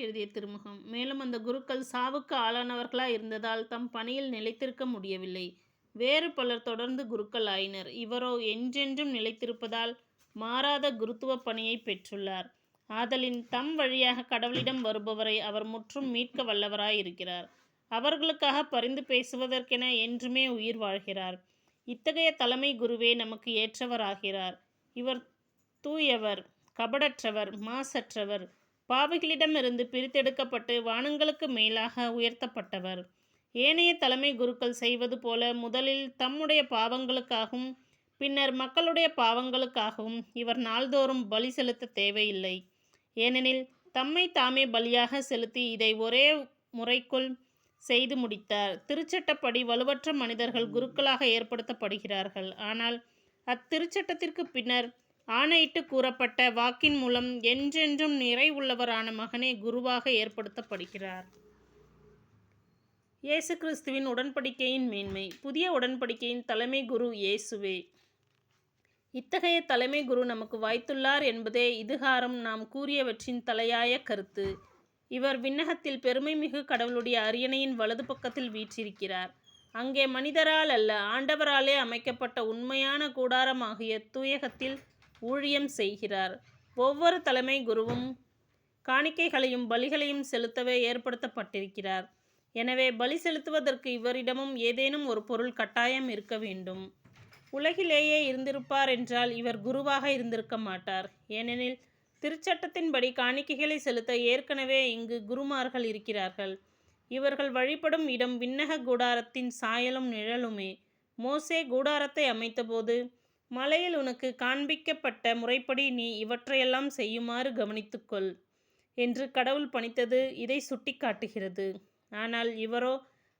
கொலோசியருக்கு எழுதிய திருமுகம். மேலும் அந்த குருக்கள் சாவுக்கு ஆளானவர்களாய் இருந்ததால் தம் பணியில் நிலைத்திருக்க முடியவில்லை. வேறு பலர் தொடர்ந்து குருக்கள் ஆயினர். இவரோ என்றென்றும் நிலைத்திருப்பதால் மாறாத குருத்துவ பணியை பெற்றுள்ளார். ஆதலின் தம் வழியாக கடவுளிடம் வருபவரை அவர் முற்றும் மீட்க வல்லவராய் இருக்கிறார். அவர்களுக்காக பரிந்து பேசுவதற்கென என்றுமே உயிர் வாழ்கிறார். இத்தகைய தலைமை குருவே நமக்கு ஏற்றவராகிறார். இவர் தூயவர், கபடற்றவர், மாசற்றவர், பாவிகளிடமிருந்து பிரித்தெடுக்கப்பட்டு வானங்களுக்கு மேலாக உயர்த்தப்பட்டவர். ஏனைய தலைமை குருக்கள் செய்வது போல முதலில் தம்முடைய பாவங்களுக்காகவும் பின்னர் மக்களுடைய பாவங்களுக்காகவும் இவர் நாள்தோறும் பலி செலுத்த தேவையில்லை. ஏனெனில் தம்மை தாமே பலியாக செலுத்தி இதை ஒரே முறைக்குள் செய்து முடித்தார். திருச்சட்டப்படி வலுவற்ற மனிதர்கள் குருக்களாக ஏற்படுத்தப்படுகிறார்கள். ஆனால் அத்திருச்சட்டத்திற்கு பின்னர் ஆணையிட்டு கூறப்பட்ட வாக்கின் மூலம் என்றென்றும் நிறைவுள்ளவரான மகனே குருவாக ஏற்படுத்தப்படுகிறார். இயேசு கிறிஸ்துவின் உடன்படிக்கையின் மேன்மை. புதிய உடன்படிக்கையின் தலைமை குரு இயேசுவே. இத்தகைய தலைமை குரு நமக்கு வாய்த்துள்ளார் என்பதே இதுகாரம் நாம் கூறியவற்றின் தலையாய கருத்து. இவர் விண்ணகத்தில் பெருமை மிகு கடவுளுடைய அரியணையின் வலது பக்கத்தில் வீற்றிருக்கிறார். அங்கே மனிதரால் அல்ல, ஆண்டவராலே அமைக்கப்பட்ட உண்மையான கூடாரமாகிய தூயகத்தில் ஊழியம் செய்கிறார். ஒவ்வொரு தலைமை குருவும் காணிக்கைகளையும் பலிகளையும் செலுத்தவே ஏற்படுத்தப்பட்டிருக்கிறார். எனவே பலி செலுத்துவதற்கு இவரிடமும் ஏதேனும் ஒரு பொருள் கட்டாயம் இருக்க வேண்டும். உலகிலேயே இருந்திருப்பார் என்றால் இவர் குருவாக இருந்திருக்க மாட்டார். ஏனெனில் திருச்சட்டத்தின்படி காணிக்கைகளை செலுத்த ஏற்கனவே இங்கு குருமார்கள் இருக்கிறார்கள். இவர்கள் வழிபடும் இடம் விண்ணக கூடாரத்தின் சாயலும் நிழலுமே. மோசே கூடாரத்தை அமைத்தபோது, மலையில் உனக்கு காண்பிக்கப்பட்ட முறைப்படி நீ இவற்றையெல்லாம் செய்யுமாறு கவனித்துக்கொள் என்று கடவுள் பணித்தது இதை சுட்டி காட்டுகிறது. ஆனால் இவரோ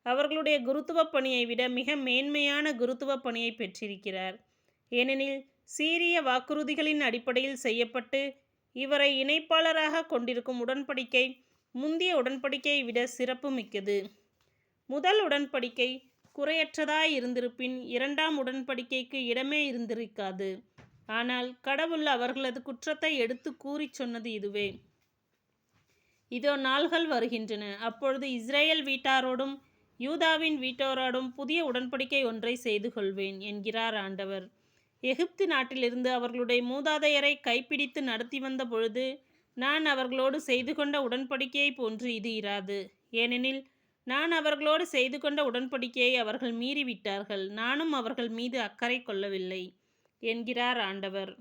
அவர்களுடைய குருத்துவ பணியை விட மிக மேன்மையான குருத்துவ பணியை பெற்றிருக்கிறார். ஏனெனில் சீரிய வாக்குறுதிகளின் அடிப்படையில் செய்யப்பட்டு இவரை இணைப்பாளராக கொண்டிருக்கும் உடன்படிக்கை முந்திய உடன்படிக்கையை விட சிறப்பு மிக்கது. முதல் உடன்படிக்கை குறையற்றதாய் இருந்திருப்பின் இரண்டாம் உடன்படிக்கைக்கு இடமே இருந்திருக்காது. ஆனால் கடவுள் அவர்களது குற்றத்தை எடுத்து கூறி சொன்னது இதுவே: இதோ நாள்கள் வருகின்றன, அப்பொழுது இஸ்ரேல் வீட்டாரோடும் யூதாவின் வீட்டாரோடும் புதிய உடன்படிக்கை ஒன்றை செய்து கொள்வேன் என்கிறார் ஆண்டவர். எகிப்து நாட்டிலிருந்து அவர்களுடைய மூதாதையரை கைப்பிடித்து நடத்தி வந்த பொழுது நான் அவர்களோடு செய்து கொண்ட உடன்படிக்கையை போன்று இது இராது. ஏனெனில் நான் அவர்களோடு செய்து கொண்ட உடன்படிக்கையை அவர்கள் மீறிவிட்டார்கள், நானும் அவர்கள் மீது அக்கறை கொள்ளவில்லை என்கிறார் ஆண்டவர்.